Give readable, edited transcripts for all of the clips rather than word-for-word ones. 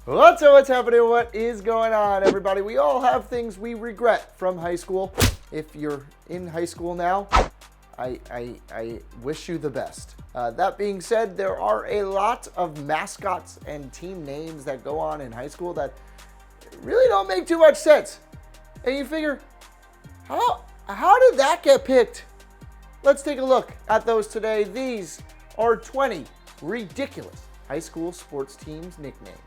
What's happening? What is going on, everybody? We all have things we regret from high school. If you're in high school now, I wish you the best. That being said, there are a lot of mascots and team names that go on in high school that really don't make too much sense. And you figure, how did that get picked? Let's take a look at those today. These are 20 ridiculous high school sports teams nicknames.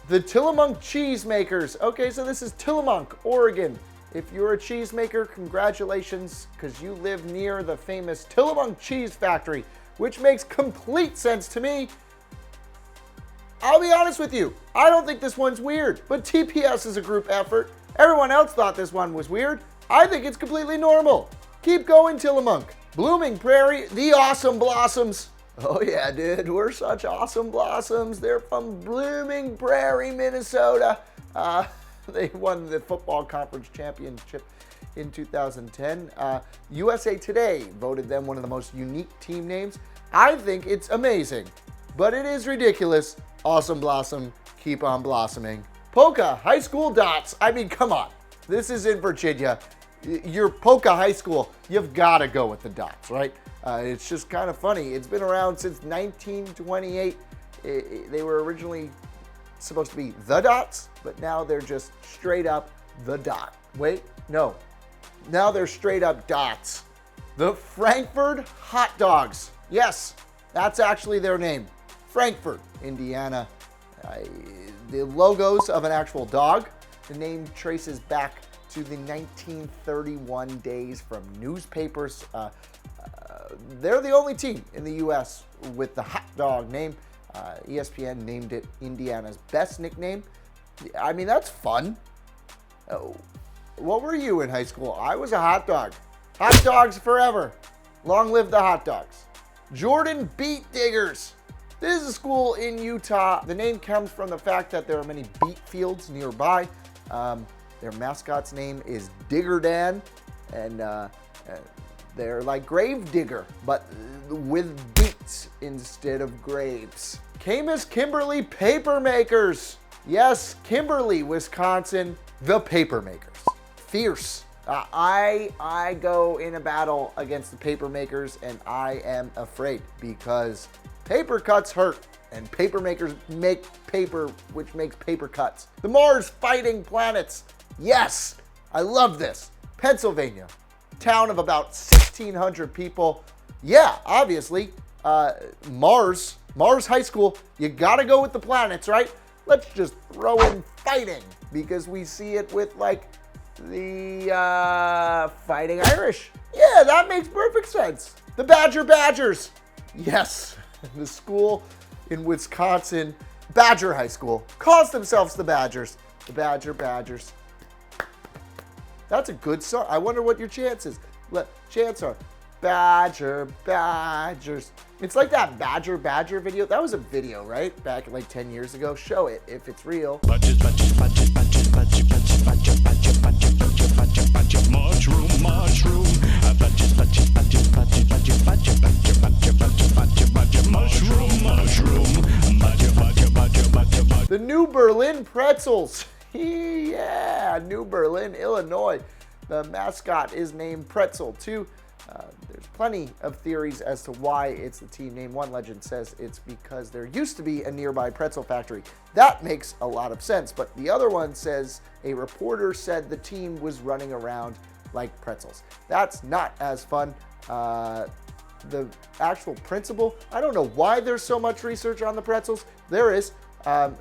The TILLAMOOK CHEESEMAKERS. Okay, so this is Tillamook, Oregon. If you're a cheesemaker, congratulations, because you live near the famous Tillamook Cheese Factory, which makes complete sense to me. I'll be honest with you, I don't think this one's weird, but TPS is a group effort. Everyone else thought this one was weird. I think it's completely normal. Keep going, Tillamook. Blooming Prairie, the Awesome Blossoms. Oh yeah, dude, we're such awesome blossoms. They're from Blooming Prairie, Minnesota. They won the football conference championship in 2010. USA Today voted them one of the most unique team names. I think it's amazing, but it is ridiculous. Awesome Blossom, keep on blossoming. POCA High School Dots. I mean, come on. This is in Virginia. Your POCA High School, you've got to go with the dots, right? It's just kind of funny. It's been around since 1928. They were originally supposed to be the Dots, but now they're just straight up the Dot. Wait, no. Now they're straight up Dots. The Frankfurt Hot Dogs. Yes, that's actually their name. Frankfurt, Indiana. The logos of an actual dog. The name traces back to the 1931 days from newspapers. They're the only team in the U.S. with the hot dog name. ESPN named it Indiana's best nickname. I mean, that's fun. What were you in high school? I was a hot dog. Hot dogs forever. Long live the hot dogs. Jordan Beet Diggers. This is a school in Utah. The name comes from the fact that there are many beet fields nearby. Their mascot's name is Digger Dan, and they're like Grave Digger, but with beets instead of graves. CAMAS Kimberly PAPERMAKERS. Yes, Kimberly, Wisconsin, the PAPERMAKERS. Fierce. I go in a battle against the PAPERMAKERS, and I am afraid because paper cuts hurt, and PAPERMAKERS make paper, which makes paper cuts. The Mars Fighting Planets. Yes, I love this. Pennsylvania, town of about 1,600 people. Yeah, obviously, Mars High School, you gotta go with the planets, right? Let's just throw in fighting because we see it with like the Fighting Irish. Yeah, that makes perfect sense. The Badgers. Yes, the school in Wisconsin, Badger High School, calls themselves the Badgers. The Badgers. That's a good song. I wonder what your chances are. Badgers. It's like that Badger video. That was a video, right? Back like 10 years ago. Show it if it's real. The New Berlin Pretzels. Yeah, New Berlin, Illinois. The mascot is named Pretzel, too. There's plenty of theories as to why it's the team name. One legend says it's because there used to be a nearby pretzel factory. That makes a lot of sense, but the other one says a reporter said the team was running around like pretzels. That's not as fun. The actual principle, I don't know why there's so much research on the pretzels. There is. The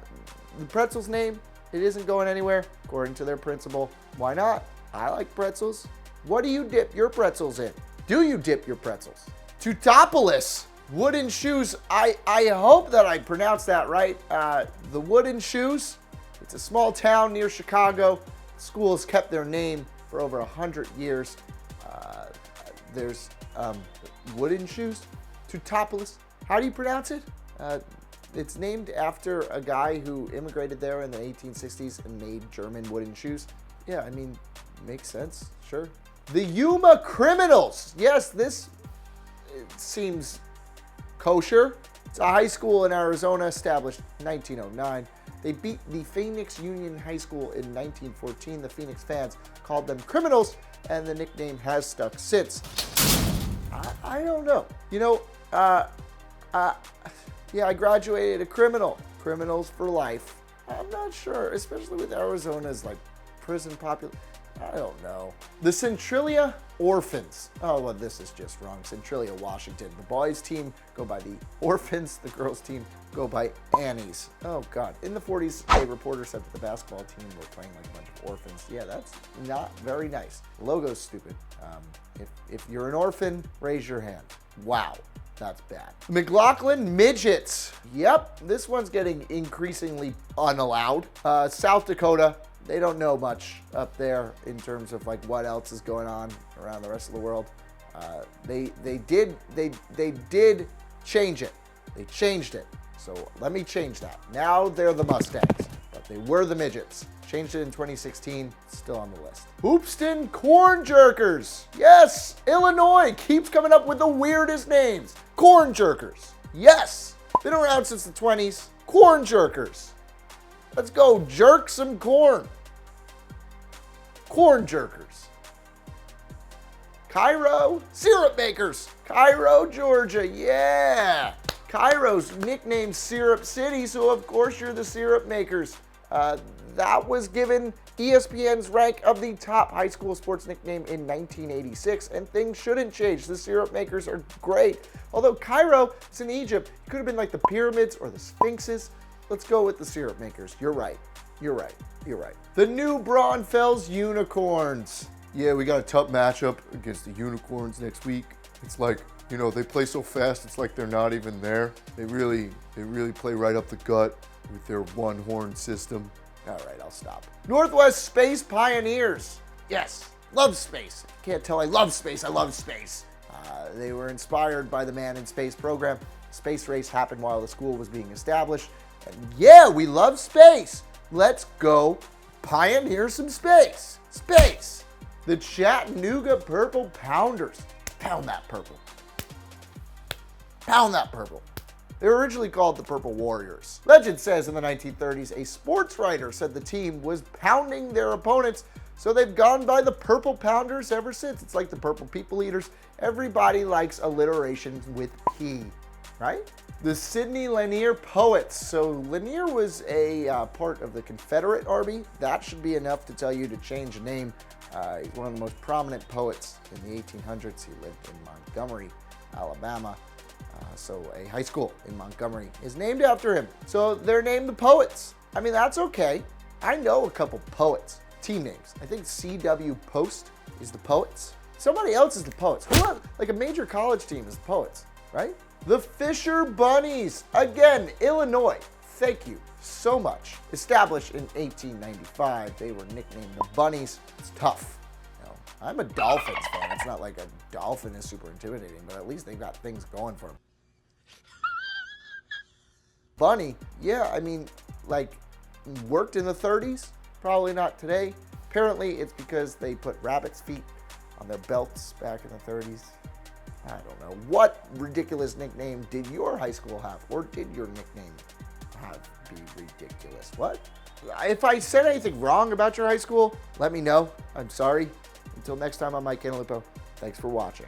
pretzel's name, it isn't going anywhere, according to their principal. Why not? I like pretzels. What do you dip your pretzels in? Do you dip your pretzels? Tutopolis, Wooden Shoes. I hope that I pronounced that right. The Wooden Shoes, it's a small town near Chicago. School has kept their name for over 100 years. There's Wooden Shoes, Tutopolis. How do you pronounce it? It's named after a guy who immigrated there in the 1860s and made German wooden shoes. Yeah, I mean, makes sense, sure. The Yuma Criminals. Yes, this seems kosher. It's a high school in Arizona established in 1909. They beat the Phoenix Union High School in 1914. The Phoenix fans called them criminals, and the nickname has stuck since. I don't know. You know, yeah, I graduated a criminal. Criminals for life. I'm not sure, especially with Arizona's like prison population. I don't know. The Centralia Orphans. Oh, well, this is just wrong. Centralia, Washington. The boys team go by the Orphans. The girls team go by Annies. Oh, God. In the 40s, a reporter said that the basketball team were playing like a bunch of orphans. Yeah, that's not very nice. The logo's stupid. If you're an orphan, raise your hand. Wow. That's bad. McLaughlin Midgets. Yep, this one's getting increasingly unallowed. South Dakota. They don't know much up there in terms of like what else is going on around the rest of the world. They did change it. They changed it. So let me change that. Now they're the Mustangs, but they were the Midgets. Changed it in 2016. Still on the list. Hoopston Corn Jerkers. Yes, Illinois keeps coming up with the weirdest names. Corn Jerkers. Yes, been around since the 20s. Corn Jerkers. Let's go jerk some corn. Corn Jerkers. Cairo SYRUPMAKERS. Cairo, Georgia. Yeah. Cairo's nicknamed Syrup City, so of course you're the SYRUPMAKERS. That was given ESPN's rank of the top high school sports nickname in 1986, and things shouldn't change. The SYRUPMAKERS are great. Although Cairo is in Egypt, it could have been like the pyramids or the sphinxes. Let's go with the SYRUPMAKERS. You're right. You're right. You're right. The new BRAUNFELS Unicorns. Yeah, we got a tough matchup against the Unicorns next week. It's like, you know, they play so fast, it's like they're not even there. They really play right up the gut with their one-horn system. All right, I'll stop. Northwest Space Pioneers. Yes, love space. Can't tell I love space. I love space. They were inspired by the Man in Space program. Space race happened while the school was being established. And yeah, we love space. Let's go pioneer some space. Space. The Chattanooga Purple Pounders. Pound that purple. Pound that purple. They were originally called the Purple Warriors. Legend says in the 1930s, a sports writer said the team was pounding their opponents, so they've gone by the Purple Pounders ever since. It's like the Purple People Eaters. Everybody likes alliteration with P, right? The Sidney Lanier Poets. So Lanier was a part of the Confederate Army. That should be enough to tell you to change a name. He's one of the most prominent poets in the 1800s. He lived in Montgomery, Alabama. So a high school in Montgomery is named after him. So they're named the Poets. I mean, that's okay. I know a couple poets. Team names. I think CW Post is the Poets. Somebody else is the Poets. Who else? Like a major college team is the Poets, right? The Fisher Bunnies. Again, Illinois. Thank you so much. Established in 1895, they were nicknamed the Bunnies. It's tough. I'm a Dolphins fan. It's not like a dolphin is super intimidating, but at least they've got things going for them. Bunny, yeah, I mean, like, worked in the 30s, probably not today. Apparently, it's because they put rabbit's feet on their belts back in the 30s. I don't know. What ridiculous nickname did your high school have, or did your nickname have be ridiculous? What? If I said anything wrong about your high school, let me know. I'm sorry. Until next time, I'm Mike Cantalupo. Thanks for watching.